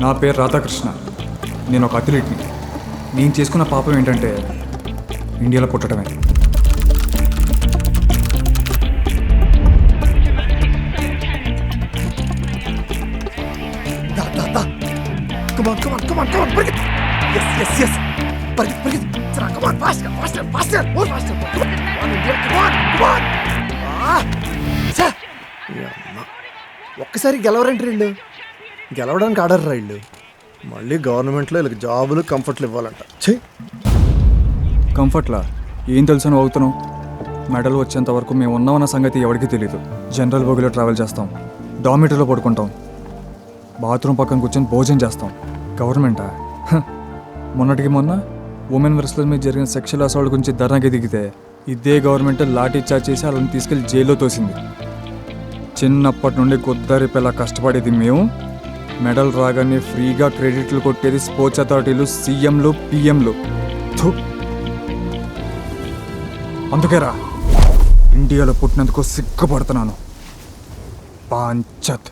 నా పేరు రాధాకృష్ణ. నేను ఒక అథ్లీట్ని. నేను చేసుకున్న పాపం ఏంటంటే ఇండియాలో పుట్టడమే. ఒక్కసారి గెలవరంటే వీళ్ళు గెలవడానికి ఆడర్రా వీళ్ళు. మళ్ళీ గవర్నమెంట్లో వీళ్ళకి జాబులు కంఫర్ట్లు ఇవ్వాలంట. ఛీ, కంఫర్ట్లా ఏం తెలుసని అవుతున్నావు? మెడల్ వచ్చేంత వరకు మేము ఉన్నామన్న సంగతి ఎవరికీ తెలియదు. జనరల్ బోగిలో ట్రావెల్ చేస్తాం, డామిటరీలో పడుకుంటాం, బాత్రూమ్ పక్కన కూర్చొని భోజనం చేస్తాం. గవర్నమెంటా? మొన్నటికి మొన్న ఉమెన్ వర్సెస్ మీద జరిగిన సెక్షువల్ అసాల్ట్ గురించి ధర్నాకి దిగితే ఇదే గవర్నమెంట్ లాఠీ చార్జ్ చేసి వాళ్ళని తీసుకెళ్లి జైల్లో తోసింది. చిన్నప్పటి నుండి కొద్దారిపేలా కష్టపడేది మేము. మెడల్ రాగానే ఫ్రీగా క్రెడిట్లు కొట్టేది స్పోర్ట్స్ అథారిటీలు, సీఎంలు, పిఎంలు. అందుకేరా ఇండియాలో పుట్టినందుకు సిగ్గుపడుతున్నాను. పాంచత్.